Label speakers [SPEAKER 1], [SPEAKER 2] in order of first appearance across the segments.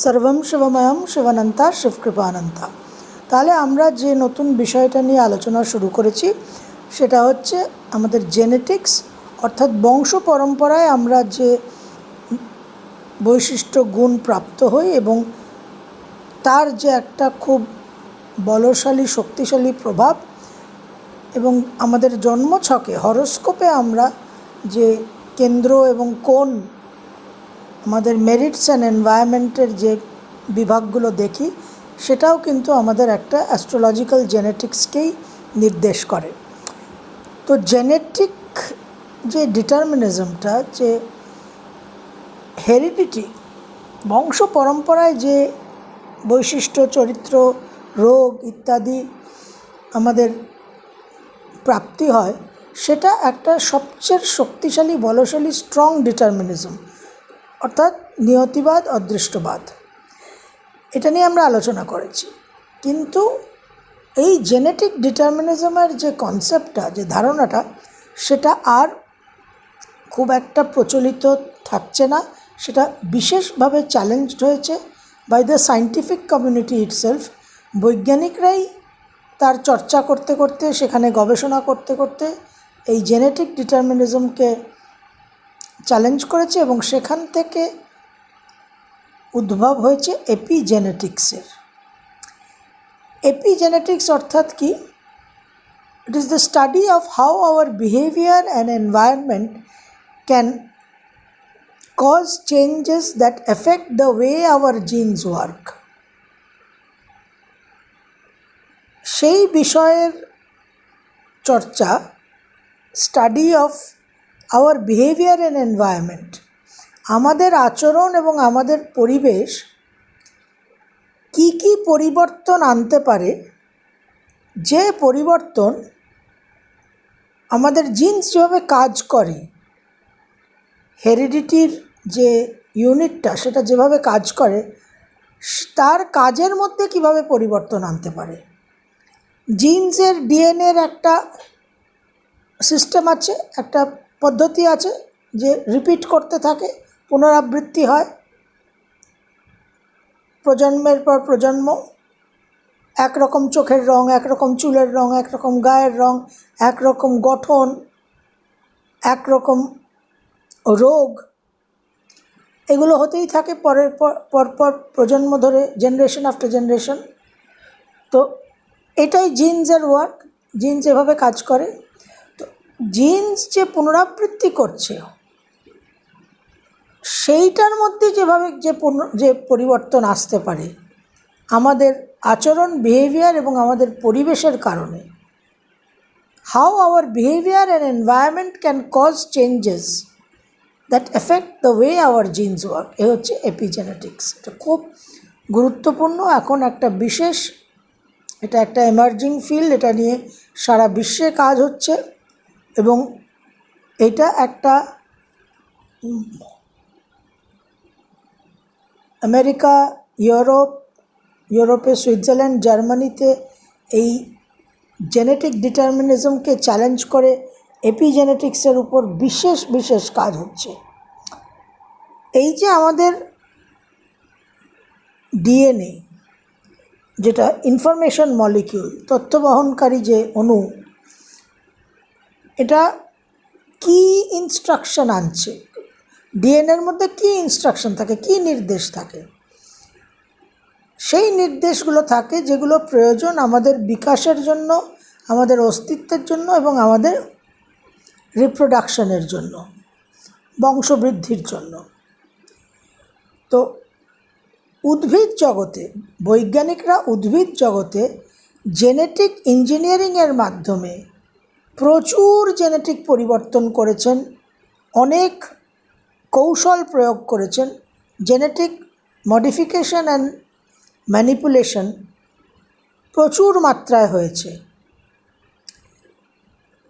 [SPEAKER 1] সর্বম শিবময়ম শিবানন্তা শিবকৃপানন্তা। তাহলে আমরা যে নতুন বিষয়টা নিয়ে আলোচনা শুরু করেছি সেটা হচ্ছে আমাদের জেনেটিক্স, অর্থাৎ বংশ পরম্পরায় আমরা যে বৈশিষ্ট্য গুণ প্রাপ্ত হই এবং তার যে একটা খুব বলশালী শক্তিশালী প্রভাব, এবং আমাদের জন্মছকে হরোস্কোপে আমরা যে কেন্দ্র এবং কোন আমাদের মেরিটস অ্যান্ড এনভায়রনমেন্টের যে বিভাগগুলো দেখি সেটাও কিন্তু আমাদের একটা অ্যাস্ট্রোলজিক্যাল জেনেটিক্সকেই নির্দেশ করে। তো জেনেটিক যে ডিটারমিনিজমটা, যে হেরিডিটি, বংশ পরম্পরায় যে বৈশিষ্ট্য, চরিত্র, রোগ ইত্যাদি আমাদের প্রাপ্তি হয়, সেটা একটা সবচেয়ে শক্তিশালী বলশালী স্ট্রং ডিটারমিনিজম, অর্থাৎ নিয়তিবাদ অদৃষ্টবাদ। এটা নিয়ে আমরা আলোচনা করেছি। কিন্তু এই জেনেটিক ডিটারমিনিজমের যে কনসেপ্টটা, যে ধারণাটা, সেটা আর খুব একটা প্রচলিত থাকছে না। সেটা বিশেষভাবে চ্যালেঞ্জড হয়েছে by the scientific community itself. বৈজ্ঞানিকরাই তার চর্চা করতে করতে, সেখানে গবেষণা করতে করতে এই জেনেটিক ডিটারমিনিজমকে চ্যালেঞ্জ করেছে এবং সেখান থেকে উদ্ভব হয়েছে এপিজেনেটিক্সের। এপিজেনেটিক্স অর্থাৎ কি? It is the study of how our behaviour and environment can cause changes that effect the way our genes work. সেই বিষয়ের চর্চা, study of our behaviour and environment, আমাদের আচরণ এবং আমাদের পরিবেশ কি কি পরিবর্তন আনতে পারে, যে পরিবর্তন আমাদের জিনস যেভাবে কাজ করে, হেরিডিটির যে ইউনিটটা সেটা যেভাবে কাজ করে, তার কাজের মধ্যে কিভাবে পরিবর্তন আনতে পারে। জিনসের ডিএনএর একটা সিস্টেম আছে, একটা পদ্ধতি আছে যে রিপিট করতে থাকে, পুনরাবৃত্তি হয় প্রজন্মের পর প্রজন্ম। একরকম চোখের রং, একরকম চুলের রং, একরকম গায়ের রং, একরকম গঠন, একরকম রোগ, এগুলো হতেই থাকে পর প্রজন্ম ধরে, জেনারেশন আফটার জেনারেশন। তো এটাই জিনসের ওয়ার্ক, জিনস এভাবে কাজ করে। তো জিনস যে পুনরাবৃত্তি করছে, সেইটার মধ্যে যেভাবে যে পরিবর্তন আসতে পারে আমাদের আচরণ, বিহেভিয়ার এবং আমাদের পরিবেশের কারণে, how our behaviour and environment can cause changes that effect the way our genes work, এ হচ্ছে এপিজেনেটিক্স। এটা খুব গুরুত্বপূর্ণ, এখন একটা বিশেষ, এটা একটা এমার্জিং ফিল্ড, এটা নিয়ে সারা বিশ্বে কাজ হচ্ছে এবং এটা একটা আমেরিকা, ইউরোপে, সুইজারল্যান্ড, জার্মানিতে এই জেনেটিক ডিটারমিনিজমকে চ্যালেঞ্জ করে এপিজেনেটিক্সের উপর বিশেষ বিশেষ কাজ হচ্ছে। এই যে আমাদের ডিএনএ, যেটা ইনফরমেশন মলিকিউল, তথ্য বহনকারী যে অণু, এটা কি ইনস্ট্রাকশন আনছে, ডিএনএর মধ্যে কি ইনস্ট্রাকশন থাকে, কি নির্দেশ থাকে, সেই নির্দেশগুলো থাকে যেগুলো প্রয়োজন আমাদের বিকাশের জন্য, আমাদের অস্তিত্বের জন্য এবং আমাদের রিপ্রোডাকশনের জন্য, বংশবৃদ্ধির জন্য। তো উদ্ভিদ জগতে, বৈজ্ঞানিকরা উদ্ভিদ জগতে জেনেটিক ইঞ্জিনিয়ারিংয়ের মাধ্যমে প্রচুর জেনেটিক পরিবর্তন করেছেন, অনেক কৌশল প্রয়োগ করেছেন। জেনেটিক মডিফিকেশন অ্যান্ড ম্যানিপুলেশন প্রচুর মাত্রায় হয়েছে।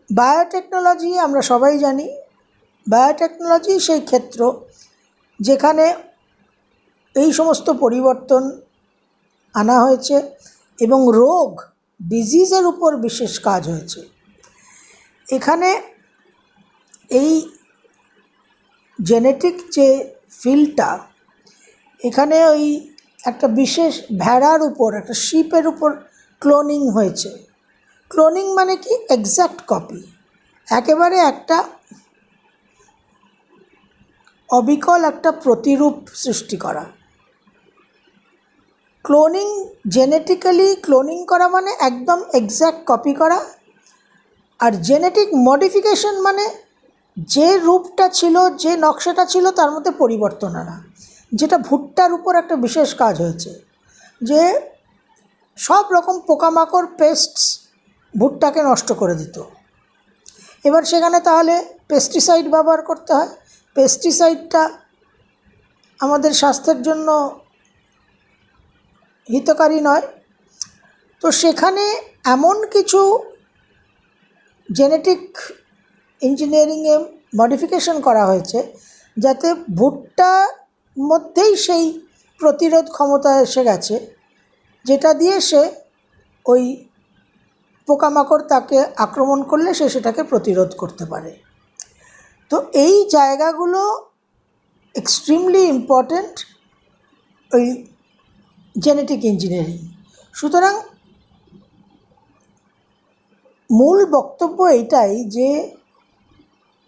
[SPEAKER 1] বায়োটেকনোলজি আমরা সবাই জানি, বায়োটেকনোলজি সেই ক্ষেত্র যেখানে এই সমস্ত পরিবর্তন আনা হয়েছে এবং রোগ, ডিজিজের উপর বিশেষ কাজ হয়েছে। এখানে এই জেনেটিক যে ফিল্ডটা, এখানে ওই একটা বিশেষ ভেড়ার উপর, একটা শিপের উপর ক্লোনিং হয়েছে। ক্লোনিং মানে কি? এক্স্যাক্ট কপি, একেবারে একটা অবিকল একটা প্রতিরূপ সৃষ্টি করা। ক্লোনিং, জেনেটিক্যালি ক্লোনিং করা মানে একদম এক্স্যাক্ট কপি করা। আর জেনেটিক মডিফিকেশন মানে যে রূপটা ছিল, যে নকশাটা ছিল তার মধ্যে পরিবর্তন আনা। যেটা ভুট্টার উপর একটা বিশেষ কাজ হয়েছে, যে সব রকম পোকামাকড়, পেস্টস ভুট্টাকে নষ্ট করে দিত। এবার সেখানে তাহলে পেস্টিসাইড ব্যবহার করতে হয়। পেস্টিসাইডটা আমাদের স্বাস্থ্যের জন্য হিতকারী নয়। তো সেখানে এমন কিছু জেনেটিক ইঞ্জিনিয়ারিংয়ে মডিফিকেশন করা হয়েছে যাতে ভুট্টার মধ্যেই সেই প্রতিরোধ ক্ষমতা এসে গেছে, যেটা দিয়ে সে ওই পোকামাকড় তাকে আক্রমণ করলে সে সেটাকে প্রতিরোধ করতে পারে। তো এই জায়গাগুলো এক্সট্রিমলি ইম্পর্ট্যান্ট ওই জেনেটিক ইঞ্জিনিয়ারিং। সুতরাং মূল বক্তব্য এইটাই যে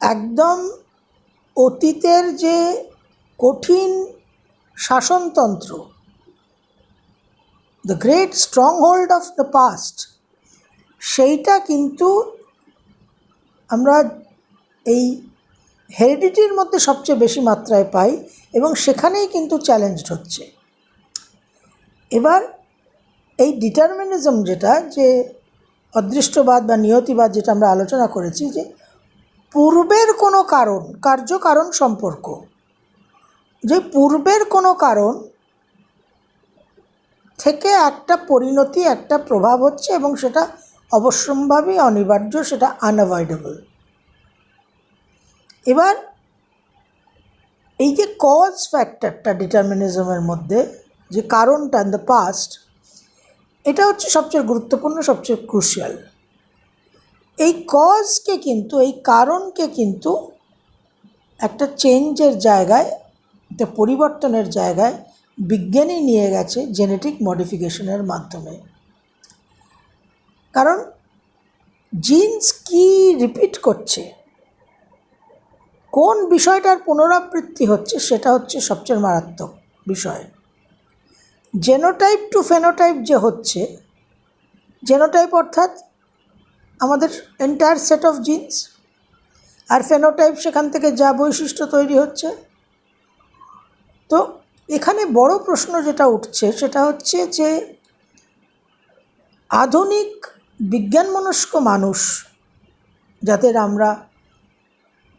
[SPEAKER 1] একদম অতীতের যে কঠিন শাসনতন্ত্র, the great strong hold of the past, সেইটা কিন্তু আমরা এই হেরিডিটির মধ্যে সবচেয়ে বেশি মাত্রায় পাই এবং সেখানেই কিন্তু চ্যালেঞ্জড হচ্ছে। এবার এই ডিটারমিনিজম, যেটা যে অদৃষ্টবাদ বা নিয়তিবাদ, যেটা আমরা আলোচনা করেছি, যে পূর্বের কোনো কারণ, কার্য-কারণ সম্পর্ক, যে পূর্বের কোনো কারণ থেকে একটা পরিণতি, একটা প্রভাব হচ্ছে এবং সেটা অবশ্যম্ভাবী, অনিবার্য, সেটা আনঅ্যাভয়েডেবল। এবার এই যে কজ ফ্যাক্টরটা ডিটারমিনিজমের মধ্যে, যে কারণটা ইন দ্য পাস্ট, এটা হচ্ছে সবচেয়ে গুরুত্বপূর্ণ, সবচেয়ে ক্রুশিয়াল। এই কজকে কিন্তু, এই কারণকে কিন্তু একটা চেঞ্জের জায়গায়, একটা পরিবর্তনের জায়গায় বিজ্ঞানী নিয়ে গেছে জেনেটিক মডিফিকেশনের মাধ্যমে। কারণ জিনস কি রিপিট করছে, কোন বিষয়টার পুনরাবৃত্তি হচ্ছে, সেটা হচ্ছে সবচেয়ে মারাত্মক বিষয়। জেনোটাইপ টু ফেনোটাইপ যে হচ্ছে, জেনোটাইপ অর্থাৎ আমাদের এন্টায়ার সেট অফ জিনস, আর ফেনোটাইপ সেখান থেকে যা বৈশিষ্ট্য তৈরি হচ্ছে। তো এখানে বড় প্রশ্ন যেটা উঠছে সেটা হচ্ছে যে আধুনিক বিজ্ঞানমনস্ক মানুষ, যাদের আমরা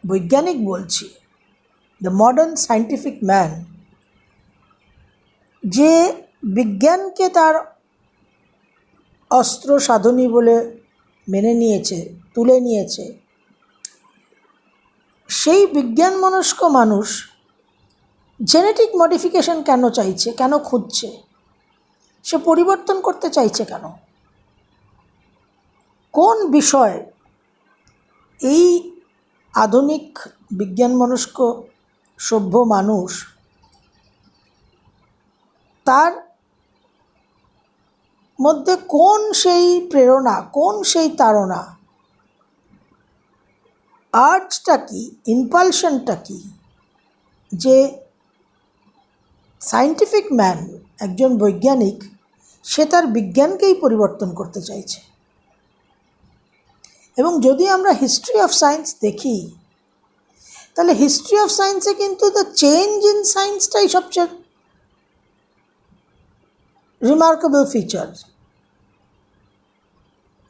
[SPEAKER 1] বৈজ্ঞানিক বলছি, দ্য মডার্ন সায়েন্টিফিক ম্যান, যে বিজ্ঞানকে তার অস্ত্র সাধনী বলে মেনে নিয়েছে, তুলে নিয়েছে, সেই বিজ্ঞানমনস্ক মানুষ জেনেটিক মডিফিকেশন কেন চাইছে, কেন খুঁজছে, সে পরিবর্তন করতে চাইছে কেন? কোন বিষয় এই আধুনিক বিজ্ঞানমনস্ক সভ্য মানুষ তার মধ্যে কোন সেই প্রেরণা, কোন সেই তাড়না, আর্জটা কি, ইম্পালশনটা কি, যে সায়েন্টিফিক ম্যান, একজন বৈজ্ঞানিক, সে তার বিজ্ঞানকেই পরিবর্তন করতে চাইছে। এবং যদি আমরা হিস্ট্রি অফ সায়েন্স দেখি, তাহলে হিস্ট্রি অফ সায়েন্সে কিন্তু দ্য চেঞ্জ ইন সায়েন্সটাই সবচেয়ে রিমার্কেবল ফিচার।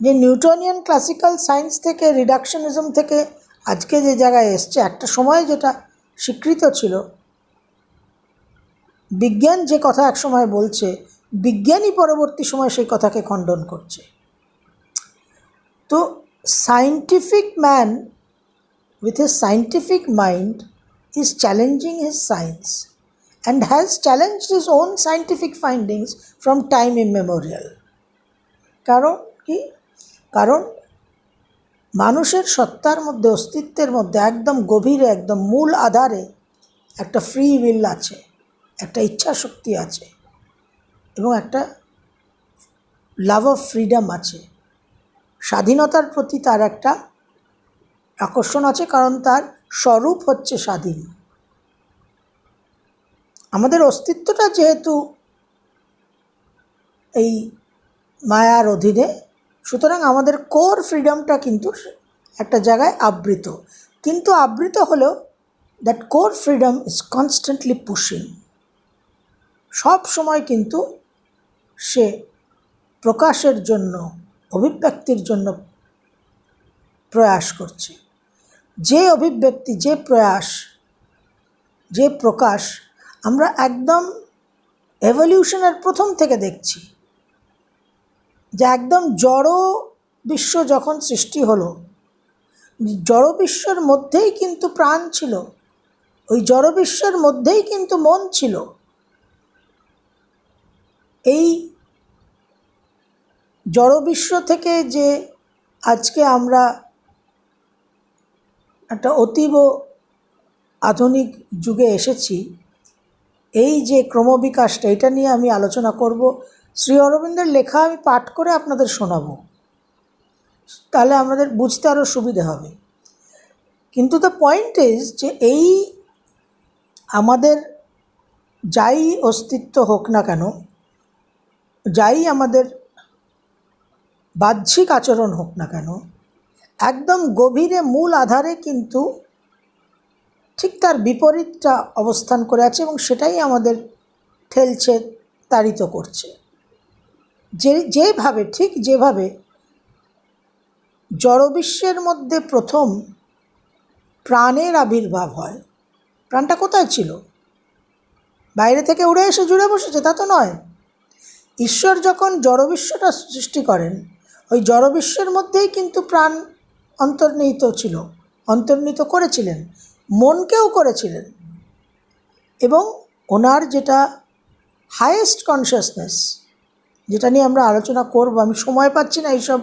[SPEAKER 1] যে নিউটনিয়ান ক্লাসিক্যাল সায়েন্স থেকে, রিডাকশনিজম থেকে আজকে যে জায়গায় এসছে, একটা সময় যেটা স্বীকৃত ছিল, বিজ্ঞান যে কথা এক সময় বলছে, বিজ্ঞানই পরবর্তী সময় সেই কথাকে খণ্ডন করছে। তো scientific man with his scientific mind is challenging his science and has challenged his own scientific findings from time immemorial. কারণ কি? কারণ মানুষের সত্তার মধ্যে, অস্তিত্বের মধ্যে একদম গভীরে, একদম মূল আধারে একটা ফ্রি উইল আছে, একটা ইচ্ছা শক্তি আছে। এবং একটা লাভ অফ ফ্রিডম আছে। স্বাধীনতার প্রতি তার একটা আকর্ষণ আছে, কারণ তার স্বরূপ হচ্ছে স্বাধীন। আমাদের অস্তিত্বটা যেহেতু এই মায়ার অধীনে, সুতরাং আমাদের কোর ফ্রিডমটা কিন্তু একটা জায়গায় আবৃত, কিন্তু আবৃত হলেও that core freedom is constantly pushing. সব সময় কিন্তু সে প্রকাশের জন্য, অভিব্যক্তির জন্য প্রয়াস করছে। যে অভিব্যক্তি, যে প্রয়াস, যে প্রকাশ আমরা একদম এভলিউশনের প্রথম থেকে দেখছি, যে একদম জড় বিশ্ব যখন সৃষ্টি হলো, জড় বিশ্বের মধ্যেই কিন্তু প্রাণ ছিল, ওই জড় বিশ্বের মধ্যেই কিন্তু মন ছিল। এই জড় বিশ্ব থেকে যে আজকে আমরা একটা অতীব আধুনিক যুগে এসেছি, এই যে ক্রমবিকাশটা, এটা নিয়ে আমি আলোচনা করব। শ্রী অরবিন্দের লেখা আমি পাঠ করে আপনাদের শোনাবো, তাহলে আমাদের বুঝতে আরও সুবিধে হবে। কিন্তু দ্য পয়েন্ট ইজ যে এই আমাদের যাই অস্তিত্ব হোক না কেন, যাই আমাদের বাহ্যিক আচরণ হোক না কেন, একদম গভীরে মূল আধারে কিন্তু ঠিক তার বিপরীতটা অবস্থান করে আছে, এবং সেটাই আমাদের ঠেলছে, তাড়িত করছে। যেভাবে ঠিক যেভাবে জড়বিশ্বের মধ্যে প্রথম প্রাণের আবির্ভাব হয়, প্রাণটা কোথায় ছিল? বাইরে থেকে উড়ে এসে জুড়ে বসেছে তা তো নয়। ঈশ্বর যখন জড়বিশ্বটা সৃষ্টি করেন, ওই জড়বিশ্বের মধ্যেই কিন্তু প্রাণ অন্তর্নিহিত ছিল, অন্তর্নিহিত করেছিলেন, মনকেও করেছিলেন। এবং ওনার যেটা হাইয়েস্ট কনসিয়াসনেস, যেটা নিয়ে আমরা আলোচনা করব, আমি সময় পাচ্ছি না এইসব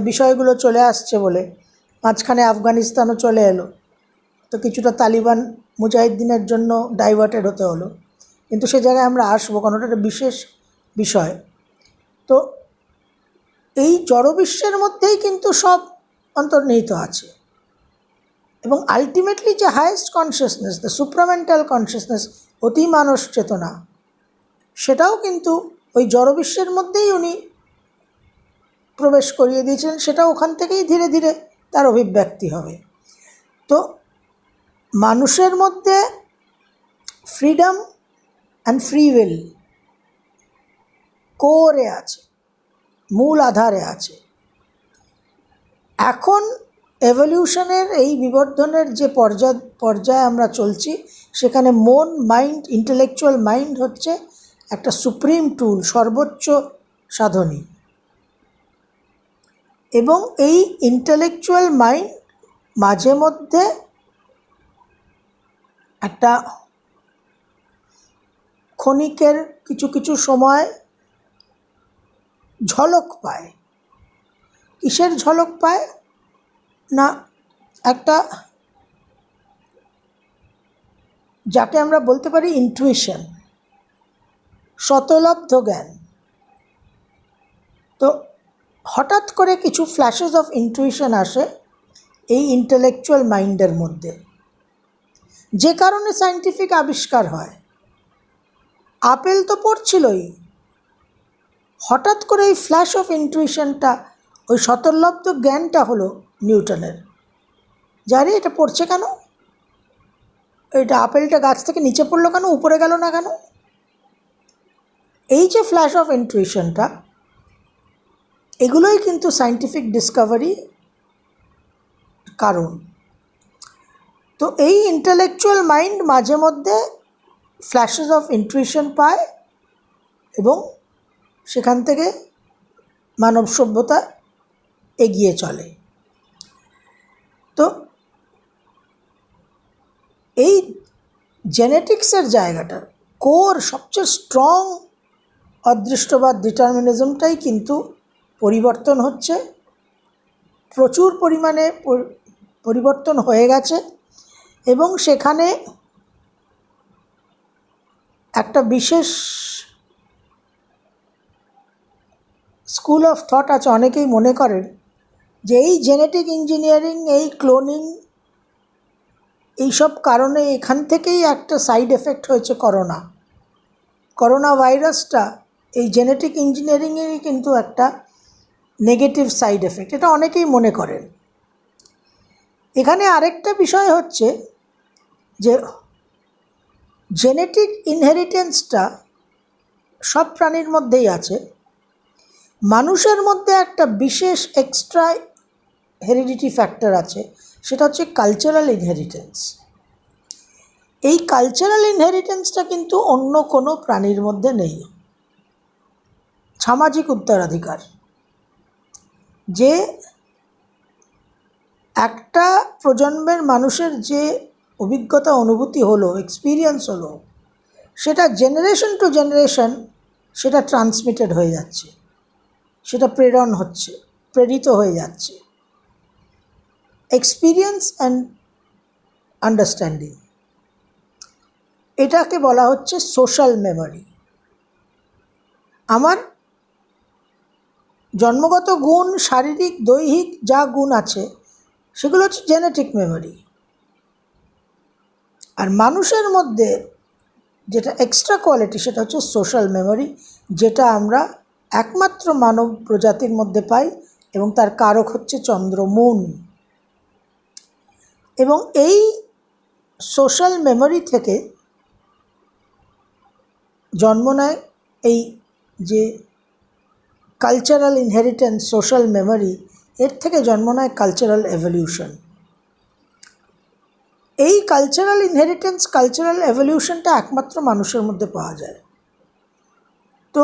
[SPEAKER 1] বিষয়গুলো চলে আসছে বলে। মাঝখানে আফগানিস্তানও চলে এলো, তো কিছুটা তালিবান মুজাহিদ্দিনের জন্য ডাইভার্টেড হতে হলো, কিন্তু সে জায়গায় আমরা আসবো, কারণ ওটা একটা বিশেষ বিষয়। তো এই জড়বিশ্বের মধ্যেই কিন্তু সব অন্তর্নিহিত আছে, এবং আলটিমেটলি যে হাইয়েস্ট কনসিয়াসনেস, দ্য সুপ্রামেন্টাল কনসিয়াসনেস, অতিমানস চেতনা, সেটাও কিন্তু ওই জড়বিশ্বের মধ্যেই উনি প্রবেশ করিয়ে দিয়েছিলেন। সেটা ওখান থেকেই ধীরে ধীরে তার অভিব্যক্তি হবে। তো মানুষের মধ্যে ফ্রিডম অ্যান্ড ফ্রি উইল কোরে আছে, মূল আধারে আছে। এখন এভলিউশনের এই বিবর্ধনের যে পর্যায়ে আমরা চলছি, সেখানে মন, মাইন্ড, ইন্টেলেকচুয়াল মাইন্ড হচ্ছে একটা সুপ্রিম টুল, সর্বোচ্চ সাধনী। এবং এই ইন্টেলেকচুয়াল মাইন্ড মাঝে মধ্যে একটা ক্ষণিকের কিছু কিছু সময় ঝলক পায়। কিসের ঝলক পায় না, একটা যাকে আমরা বলতে পারি ইনটুইশন, স্বতলব্ধ জ্ঞান। তো হঠাৎ করে কিছু ফ্ল্যাশেস অফ ইনটুইশন আসে এই ইন্টেলেকচুয়াল মাইন্ডের মধ্যে, যে কারণে সায়েন্টিফিক আবিষ্কার হয়। আপেল তো পড়ছিলই, হঠাৎ করে এই ফ্ল্যাশ অফ ইনটুইশনটা, ওই স্বতলব্ধ জ্ঞানটা হলো নিউটনের। জানি এটা পড়ছে কেন, এটা আপেলটা গাছ থেকে নিচে পড়লো কেন, উপরে গেল না কেন? এই যে ফ্ল্যাশ অফ ইনটুইশনটা, এগুলোই কিন্তু সায়েন্টিফিক ডিসকভারি কারণ। তো এই ইন্টেলেকচুয়াল মাইন্ড মাঝে মধ্যে ফ্ল্যাশেস অফ ইনটুইশন পায়, এবং সেখান থেকে মানব সভ্যতা এগিয়ে চলে। তো এই জেনেটিক্সের জায়গাটা, কোর সবচেয়ে স্ট্রং অদৃষ্টবাদ, ডিটারমিনিজমটাই কিন্তু পরিবর্তন হচ্ছে, প্রচুর পরিমাণে পরিবর্তন হয়ে গেছে। এবং সেখানে একটা বিশেষ স্কুল অফ থট আছে, অনেকেই মনে করেন যে এই জেনেটিক ইঞ্জিনিয়ারিং, এই ক্লোনিং, এইসব কারণে এখান থেকেই একটা সাইড এফেক্ট হয়েছে করোনা ভাইরাসটা এই জেনেটিক ইঞ্জিনিয়ারিংয়েরই কিন্তু একটা নেগেটিভ সাইড এফেক্ট, এটা অনেকেই মনে করেন। এখানে আরেকটা বিষয় হচ্ছে যে জেনেটিক ইনহেরিটেন্সটা সব প্রাণীর মধ্যেই আছে, মানুষের মধ্যে একটা বিশেষ এক্সট্রা হেরিডিটি ফ্যাক্টর আছে, সেটা হচ্ছে কালচারাল ইনহেরিটেন্স। এই কালচারাল ইনহেরিটেন্সটা কিন্তু অন্য কোনো প্রাণীর মধ্যে নেই। সামাজিক উত্তরাধিকার, যে একটা প্রজন্মের মানুষের যে অভিজ্ঞতা অনুভূতি হলো, এক্সপিরিয়েন্স হলো, সেটা জেনারেশন টু জেনারেশন সেটা ট্রান্সমিটেড হয়ে যাচ্ছে, সেটা প্রেরিত হয়ে যাচ্ছে। এক্সপিরিয়েন্স অ্যান্ড আন্ডারস্ট্যান্ডিং, এটাকে বলা হচ্ছে সোশ্যাল মেমোরি। আমার জন্মগত গুণ, শারীরিক দৈহিক যা গুণ আছে সেগুলো হচ্ছে জেনেটিক মেমোরি। আর মানুষের মধ্যে যেটা এক্সট্রা কোয়ালিটি সেটা হচ্ছে সোশ্যাল মেমোরি, যেটা আমরা একমাত্র মানব প্রজাতির মধ্যে পাই, এবং তার কারক হচ্ছে চন্দ্র, মুন। এবং এই সোশ্যাল মেমোরি থেকে জন্ম নেয় এই যে কালচারাল ইনহেরিটেন্স, সোশ্যাল মেমোরি, এর থেকে জন্ম নেয় কালচারাল এভলিউশন। এই কালচারাল ইনহেরিটেন্স, কালচারাল এভলিউশনটা একমাত্র মানুষের মধ্যে পাওয়া যায়। তো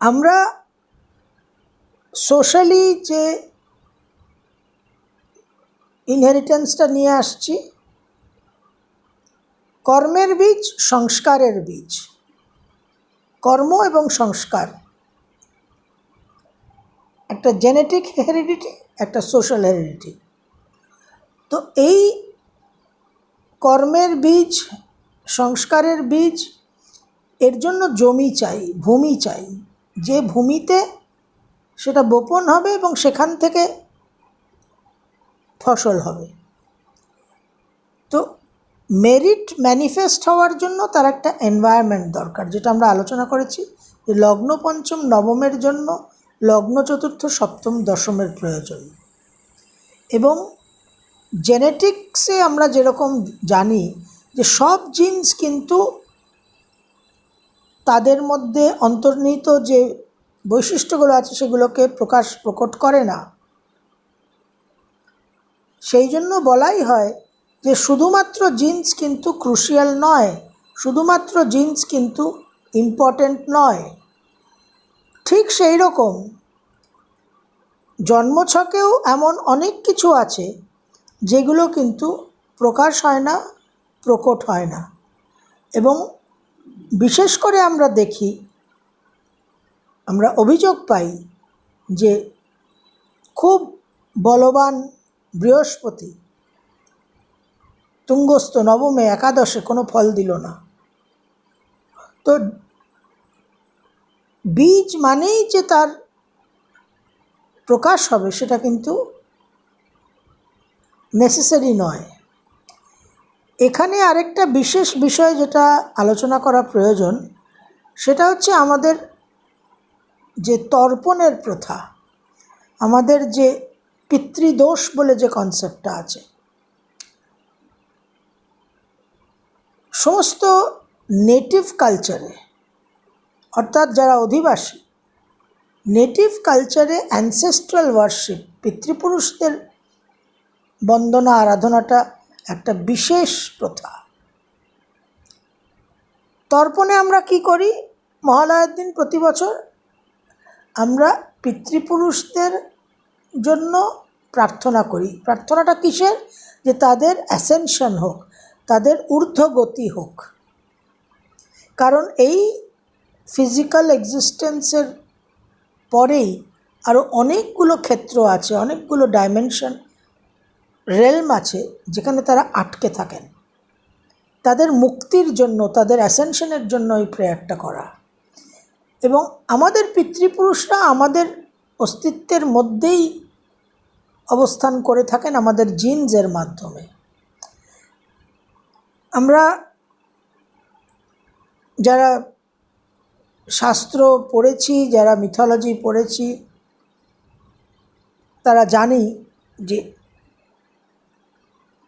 [SPEAKER 1] আমরা সোশ্যালি যে ইনহেরিটেন্সটা নিয়ে আসছি, কর্মের বীজ, সংস্কারের বীজ, কর্ম এবং সংস্কার, একটা জেনেটিক হেরিডিটি, একটা সোশ্যাল হেরিডিটি। তো এই কর্মের বীজ, সংস্কারের বীজ, এর জন্য জমি চাই, ভূমি চাই, যে ভূমিতে সেটা বপন হবে এবং সেখান থেকে ফসল হবে। তো মেরিট ম্যানিফেস্ট হওয়ার জন্য তার একটা এনভায়রনমেন্ট দরকার, যেটা আমরা আলোচনা করেছি যে লগ্ন পঞ্চম নবমের জন্য লগ্ন চতুর্থ সপ্তম দশমের প্রয়োজন। এবং জেনেটিক্সে আমরা যেরকম জানি যে সব জিনস কিন্তু তাদের মধ্যে অন্তর্নিহিত যে বৈশিষ্ট্যগুলো আছে সেগুলোকে প্রকট করে না। সেই জন্য বলাই হয় যে শুধুমাত্র জিনস কিন্তু ক্রুশিয়াল নয়, শুধুমাত্র জিনস কিন্তু ইম্পর্ট্যান্ট নয়। ঠিক সেই রকম জন্মছকেও এমন অনেক কিছু আছে যেগুলো কিন্তু প্রকাশ হয় না, প্রকট হয় না। এবং বিশেষ করে আমরা দেখি, আমরা অভিযোগ পাই যে খুব বলবান বৃহস্পতি তুঙ্গস্থ নবমে একাদশে কোনো ফল দিল না। তো বীজ মানেই যে তার প্রকাশ হবে সেটা কিন্তু নেসেসারি নয়। এখানে আরেকটা বিশেষ বিষয় যেটা আলোচনা করা প্রয়োজন, সেটা হচ্ছে আমাদের যে তর্পণের প্রথা, আমাদের যে পিতৃদোষ বলে যে কনসেপ্টটা আছে, সমস্ত নেটিভ কালচারে, অর্থাৎ যারা অধিবাসী, নেটিভ কালচারে অ্যানসেস্ট্রাল ওয়ার্শিপ, পিতৃপুরুষদের বন্দনা আরাধনাটা একটা বিশেষ প্রথা। তর্পণে আমরা কি করি? মহালয়ার দিন প্রতি বছর আমরা পিতৃপুরুষদের জন্য প্রার্থনা করি। প্রার্থনাটা কিসের? যে তাদের অ্যাসেনশন হোক, তাদের ঊর্ধ্বগতি হোক। কারণ এই ফিজিক্যাল এক্সিস্টেন্সের পরেই আরও অনেকগুলো ক্ষেত্র আছে, অনেকগুলো ডাইমেনশন, রেলম আছে যেখানে তারা আটকে থাকেন। তাদের মুক্তির জন্য, তাদের অ্যাসেনশনের জন্য এই প্রেয়ারটা করা। এবং আমাদের পিতৃপুরুষরা আমাদের অস্তিত্বের মধ্যেই অবস্থান করে থাকেন আমাদের জিনসের মাধ্যমে। আমরা যারা শাস্ত্র পড়েছি, যারা মিথোলজি পড়েছি, তারা জানি যে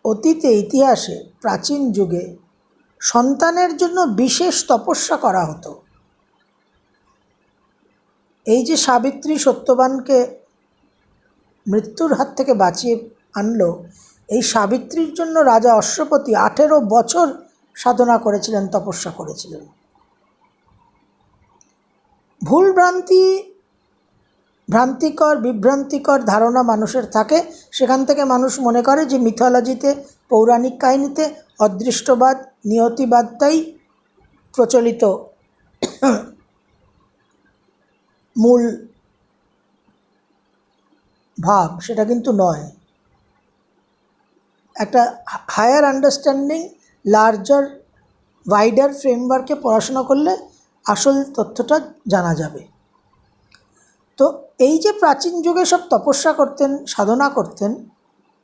[SPEAKER 1] অতীতে, ইতিহাসে, প্রাচীন যুগে সন্তানের জন্য বিশেষ তপস্যা করা হতো। এই যে সাবিত্রী সত্যবানকে মৃত্যুর হাত থেকে বাঁচিয়ে আনলো, এই সাবিত্রীর জন্য রাজা অশ্বপতি 18 বছর সাধনা করেছিলেন, তপস্যা করেছিলেন। ভ্রান্তিকর বিভ্রান্তিকর ধারণা মানুষের থাকে, সেখান থেকে মানুষ মনে করে যে মিথোলজিতে, পৌরাণিক কাহিনীতে অদৃষ্টবাদ, নিয়তিবাদটাই প্রচলিত মূল ভাব। সেটা কিন্তু নয়। একটা হায়ার আন্ডারস্ট্যান্ডিং, লার্জার, ওয়াইডার ফ্রেমওয়ার্কে পড়াশোনা করলে আসল তথ্যটা জানা যাবে। তো এই যে প্রাচীন যুগে সব তপস্যা করতেন, সাধনা করতেন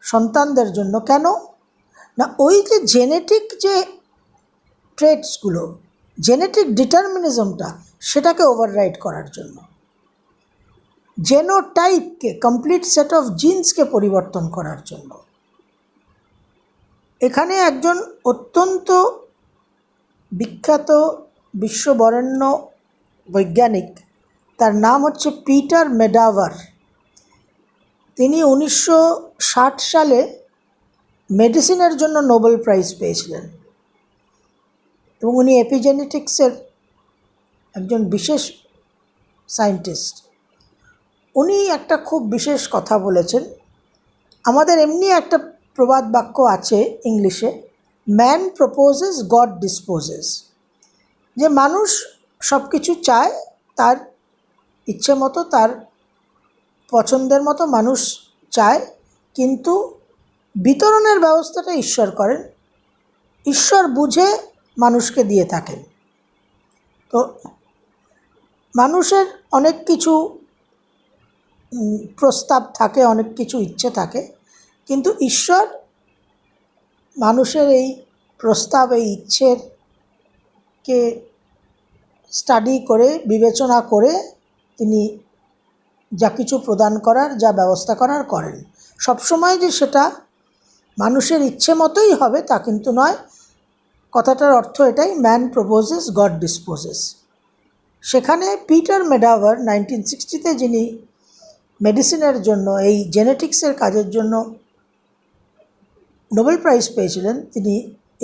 [SPEAKER 1] সন্তানদের জন্য, কেন না ওই যে জেনেটিক যে ট্রেটসগুলো, জেনেটিক ডিটারমিনিজমটা, সেটাকে ওভাররাইড করার জন্য, জেনোটাইপকে, কমপ্লিট সেট অফ জিন্সকে পরিবর্তন করার জন্য। এখানে একজন অত্যন্ত বিখ্যাত বিশ্ববরেণ্য বৈজ্ঞানিক, তার নাম হচ্ছে পিটার মেডাভার। তিনি 1960 সালে মেডিসিনের জন্য নোবেল প্রাইজ পেয়েছিলেন এবং উনি এপিজেনেটিক্সের একজন বিশেষ সায়েন্টিস্ট। উনি একটা খুব বিশেষ কথা বলেছেন। আমাদের এমনি একটা প্রবাদ বাক্য আছে ইংলিশে, ম্যান প্রপোজেস, গড ডিসপোজেস, যে মানুষ সব কিছু চায়, তার ইচ্ছে মতো, তার পছন্দের মতো মানুষ চায়, কিন্তু বিতরণের ব্যবস্থাটা ঈশ্বর করেন, ঈশ্বর বুঝে মানুষকে দিয়ে থাকেন। তো মানুষের অনেক কিছু প্রস্তাব থাকে, অনেক কিছু ইচ্ছে থাকে, কিন্তু ঈশ্বর মানুষের এই প্রস্তাব, এই ইচ্ছেকে স্টাডি করে, বিবেচনা করে তিনি যা কিছু প্রদান করার, যা ব্যবস্থা করার করেন। সবসময় যে সেটা মানুষের ইচ্ছে মতোই হবে তা কিন্তু নয়। কথাটার অর্থ এটাই, ম্যান প্রপোজেস, গড ডিসপোজেস। সেখানে পিটার মেডাভার 1960-তে যিনি মেডিসিনের জন্য, এই জেনেটিক্সের কাজের জন্য নোবেল প্রাইজ পেয়েছিলেন, তিনি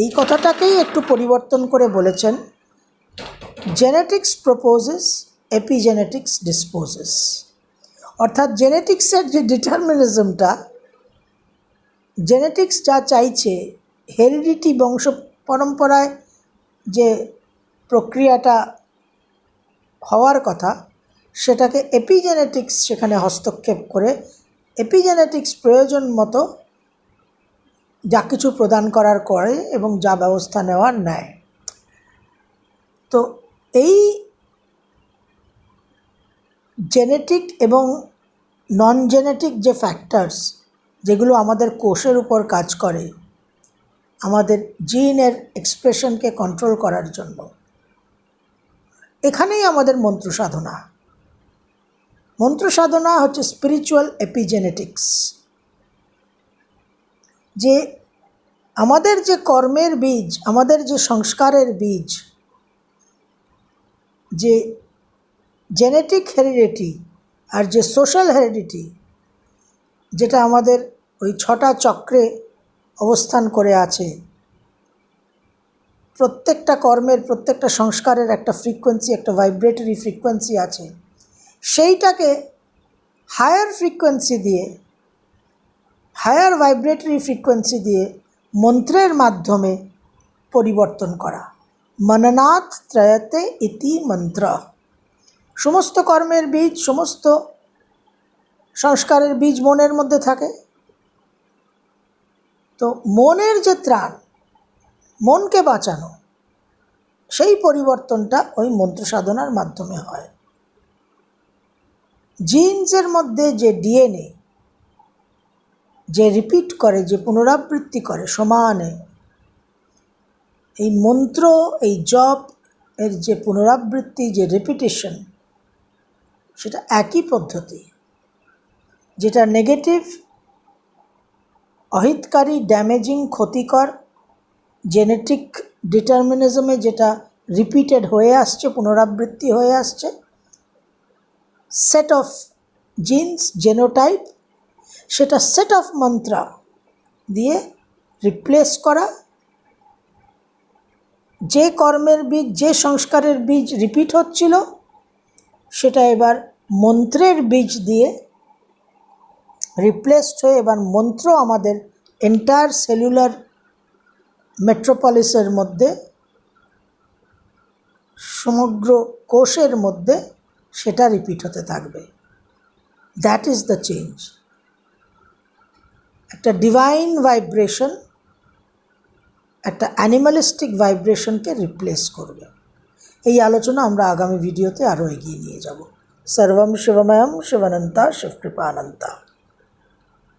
[SPEAKER 1] এই কথাটাকেই একটু পরিবর্তন করে বলেছেন, জেনেটিক্স প্রপোজেস, এপিজেনেটিক্স ডিসপোজেস। অর্থাৎ জেনেটিক্সের যে ডিটারমিনিজমটা, জেনেটিক্স যা চাইছে, হেরিডিটি, বংশ পরম্পরায় যে প্রক্রিয়াটা হওয়ার কথা, সেটাকে এপিজেনেটিক্স সেখানে হস্তক্ষেপ করে এপিজেনেটিক্স প্রয়োজন মতো যা কিছু প্রদান করার করে এবং যা ব্যবস্থা নেওয়ার নেয়। তো এই জেনেটিক এবং নন জেনেটিক যে ফ্যাক্টরস, যেগুলো আমাদের কোষের উপর কাজ করে, আমাদের জিনের এক্সপ্রেশনকে কন্ট্রোল করার জন্য, এখানেই আমাদের মন্ত্র সাধনা। মন্ত্র সাধনা হচ্ছে স্পিরিচুয়াল এপিজেনেটিক্স। যে আমাদের যে কর্মের বীজ, আমাদের যে সংস্কারের বীজ, যে জেনেটিক হেরিডিটি আর যে সোশ্যাল হেরিডিটি, যেটা আমাদের ওই 6টা চক্রে অবস্থান করে আছে, প্রত্যেকটা কর্মের, প্রত্যেকটা সংস্কারের একটা ফ্রিকোয়েন্সি, একটা ভাইব্রেটরি ফ্রিকোয়েন্সি আছে, সেইটাকে হায়ার ফ্রিকোয়েন্সি দিয়ে, হায়ার ভাইব্রেটরি ফ্রিকোয়েন্সি দিয়ে মন্ত্রের মাধ্যমে পরিবর্তন করা। মননাথ ত্রয়তে ইতি মন্ত্র। সমস্ত কর্মের বীজ, সমস্ত সংস্কারের বীজ মনের মধ্যে থাকে। তো মনের যে ত্রাণ, মনকে বাঁচানো, সেই পরিবর্তনটা ওই মন্ত্র সাধনার মাধ্যমে হয়। জিন্সের মধ্যে যে ডিএনএ যে রিপিট করে, যে পুনরাবৃত্তি করে সমানে, এই মন্ত্র, এই জপ এর যে পুনরাবৃত্তি, যে রিপিটেশন, সেটা একই পদ্ধতি। যেটা নেগেটিভ, অহিতকারী, ড্যামেজিং, ক্ষতিকর, জেনেটিক ডিটারমিনিজমে যেটা রিপিটেড হয়ে আসছে, পুনরাবৃত্তি হয়ে আসছে, সেট অফ জিন্স, জেনোটাইপ, সেটা সেট অফ মন্ত্র দিয়ে রিপ্লেস করা। যে কর্মের বীজ, যে সংস্কারের বীজ রিপিট হচ্ছিল, সেটা এবার মন্ত্রের বীজ দিয়ে রিপ্লেসড হয়ে এবার মন্ত্র আমাদের এন্টায়ার সেলুলার মেট্রোপলিসের মধ্যে, সমগ্র কোষের মধ্যে সেটা রিপিট হতে থাকবে। That is the change. একটা ডিভাইন ভাইব্রেশন একটা অ্যানিমালিস্টিক ভাইব্রেশনকে রিপ্লেস করবে। এই আলোচনা আমরা আগামী ভিডিওতে আরও এগিয়ে নিয়ে যাব। সর্বম শিবময়ম শিবানন্তা শিবকৃপানন্তা।